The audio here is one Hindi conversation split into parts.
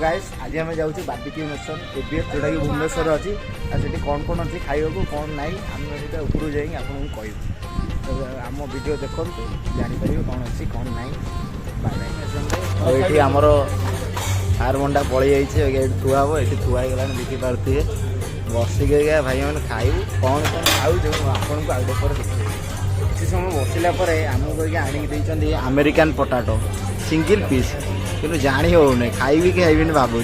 गाइस आज आम जाऊँ बार्बिक्यू नेशन एबीएफ जोटा कि भुवनेश्वर अच्छी से कौन अच्छी खाइबा कौन ना आम उपरू जाइए आपको कहूँ तो आम वीडियो देखो जापर कौन अच्छी कौन ना ये आमर आर मंडा पलि जाइए थुआ हम ये थुआगला देखिपे बसिक भाई मैंने खाइबू कौन कौन खाऊ जो आपको आउट पर देखिए किसी समय बसला आमको आणिकी अमेरिकान पोटाटो सिंगल पीस कि जाणी होने खाइबी कि खाइबी भावुँ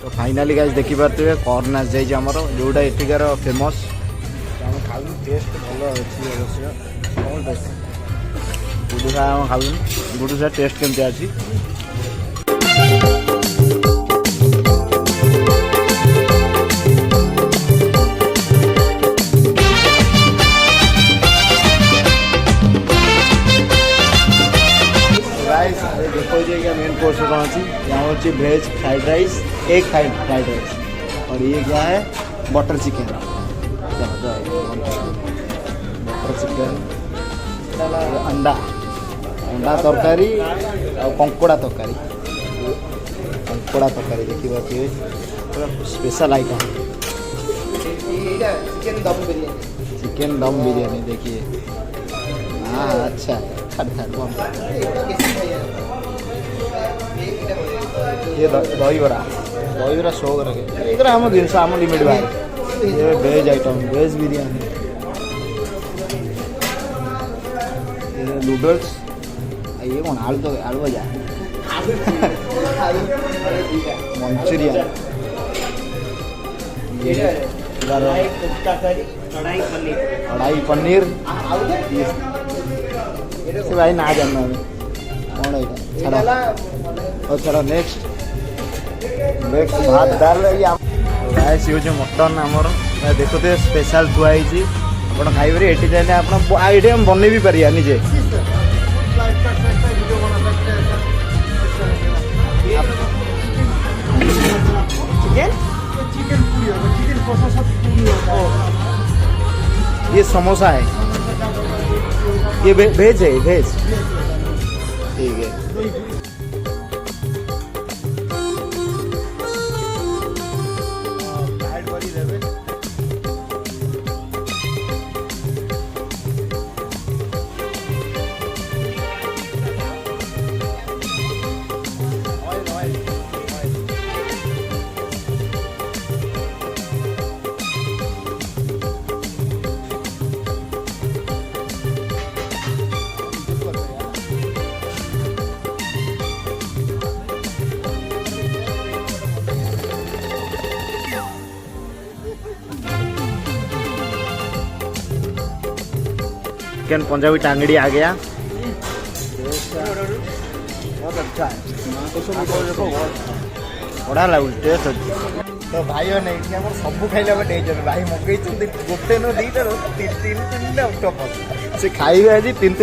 तो फाइनाली गाइस देखिपे कॉर्न आस जाइए आमर जोटा एठिकार फेमस आम खाऊ टेस्ट भल अच्छी अवश्य कौन टेस्ट गुडुसा आम खाऊ गुडुसा टेस्ट केमती अच्छी देखो मेन कोर्स कौन अच्छी यहाँ अच्छी veg fried rice egg fried rice और ये क्या है बटर चिकन बटर चिकन अंडा अंडा तरकारी और कंकोड़ा तरकारी देखिए पूरा स्पेशल आइटम चिकन दम बिरयानी देखिए हाँ अच्छा ये दही बरा शो कर आम जिन आम लिमिट भाई ये वेज आइटम वेज बिरयानी ये नूडल्स ये कौन आलू भजा मंचूरियन कढ़ाई पनीर से भाई ना जानना कौन है छाड़ा और छाड़ा नेक्स्ट भात डाल गाइस ये जो मटन आमर देखते स्पेशल थुआई आप खाइबे ये जाने आप बन भी पारिया निजे ये समोसा है ये वेज है वेज ठीक है चिकन पंजाबी टांगड़ी आ गया बहुत अच्छा है बढ़िया लगुच टेस्ट अच्छी तो भाई नहीं सब खाइले भाई मगई गोटे न दीटा तीन ऑक्टोपस से खाइबे आज तीन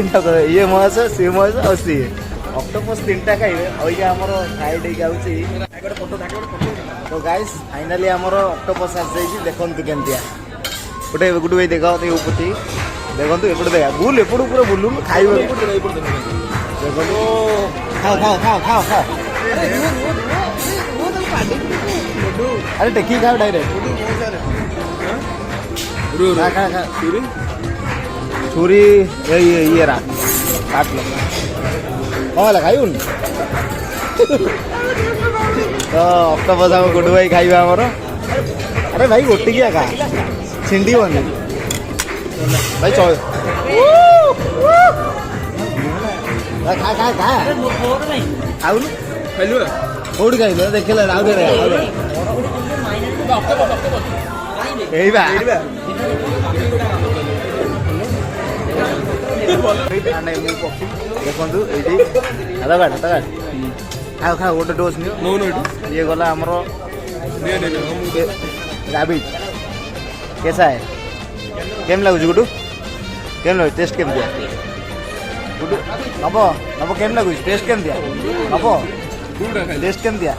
ये मस सी मस और सी ऑक्टोपस तीनटा खाइबे और ये आमर फ्राइड तो गाइस फाइनाली आमर ऑक्टोपस आस जाइए देखते केमतिया गोटे गुड भाई देखा उपति देखो एपटे देखा बुल एपट पूरा बुलू खाइब देखो खाओ खाओ खाओ खाओ खाओ अरे टेकी खाओ डायरेक्ट छुरी ये काट लो कौन खाई तो ऑक्टोपस आम गुड भाई खाइबा आमर अरे भाई गोटिकिया खा छिंडी बनी भाई चल खा खा खा खाऊ कौट खाइल देख देखु ये खाओ खाओ गोटे डोज ये गला आमर राबिट कैसा है केम लगुच गुडू केम लगे टेस्ट केम दिया गुडू नब नब केम लगुच टेस्ट केम दिया नब टेस्ट केम दिया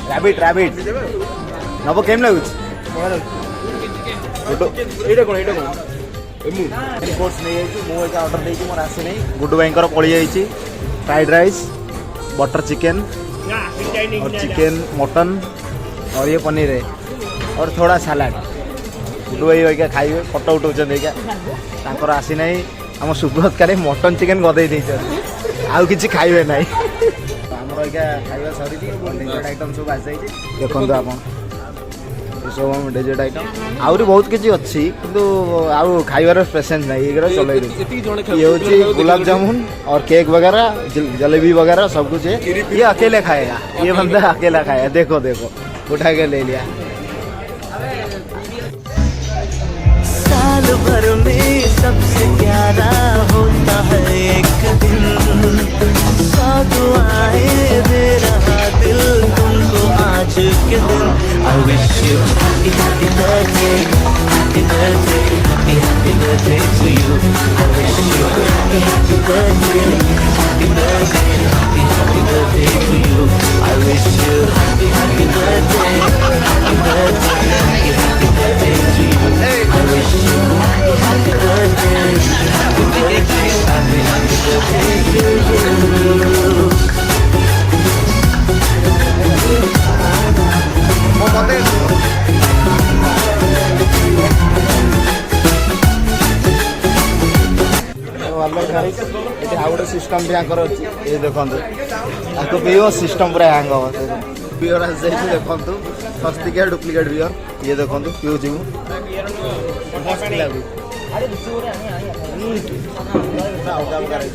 रैबिट रैबिट नब केम लगुच गुडू एटा कोन कोर्स नहीं मुझे ऑर्डर देकी मोर आसी नहीं गुडू भाई पलि जाइए फ्राइड राइस बटर चिकेन और चिकन मटन और ये पनीर है और थोड़ा सलाड गुडू भाई क्या खाइए फटो उठाऊँ देखा आसी ना आम सुब्रत काले मटन चिकेन गदे आउ कि खाइबे ना आमर खाଇବା सरी डेजर्ट आइटम सब आसी देखो आप सब हम डेजर्ट आइटम आहरी बहुत किसी अच्छी किंतु आउ खाइबार पेसेंस ना ये चल ये हूँ गुलाब जामुन और केक वगैरह जलेबी वगैरह सब कुछ है ये अकेले खाएगा ये बंदा अकेला खाएगा देखो देखो उठा के ले लिया साल भर में सबसे प्यारा होता है एक दिन सौ दुआएं दे रहा दिल तुमको आज के दिन I wish you happy happy birthday happy birthday happy happy birthday to you I wish you happy happy birthday happy birthday happy happy birthday to you I wish you happy happy birthday happy birthday happy happy birthday to you I wish you happy happy birthday happy birthday happy happy birthday to you गोटे सिस्टम भी आंकर अच्छी ये देखो आपको पीओ सिस्टम पूरा हैंग हम पिओर देखो सस्तिका डुप्लिकेट बियर ये देखो पीऊ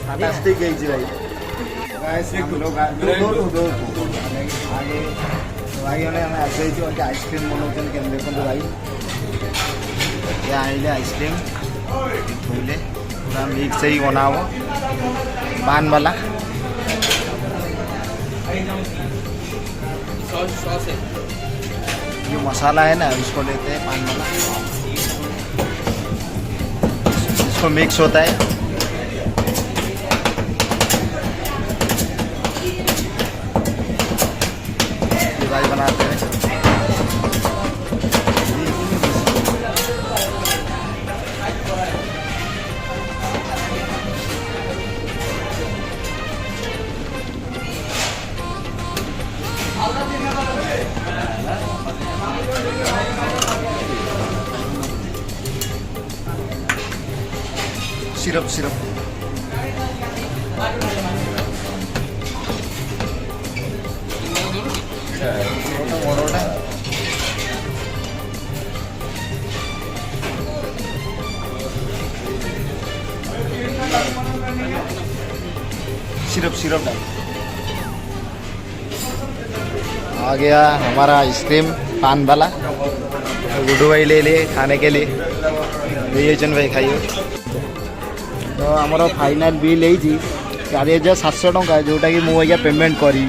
फैंटास्टिक भाई भाई आसे आइसक्रीम बनाऊँ के देखो भाई ये आइले आइसक्रीम खोले पूरा मिक्स ही बनाओ पान वाला जो मसाला है ना उसको लेते हैं पान वाला इसको मिक्स होता है भाई बनाते हैं सिरप सिरप सिरप सिरप डाल आ गया हमारा आइसक्रीम पान वाला गुडू भाई ले लिए खाने के लिए चंद भाई खाइए तो आमर फाइनाल बिल है 4700 टंका जोटा कि मुझे पेमेंट करी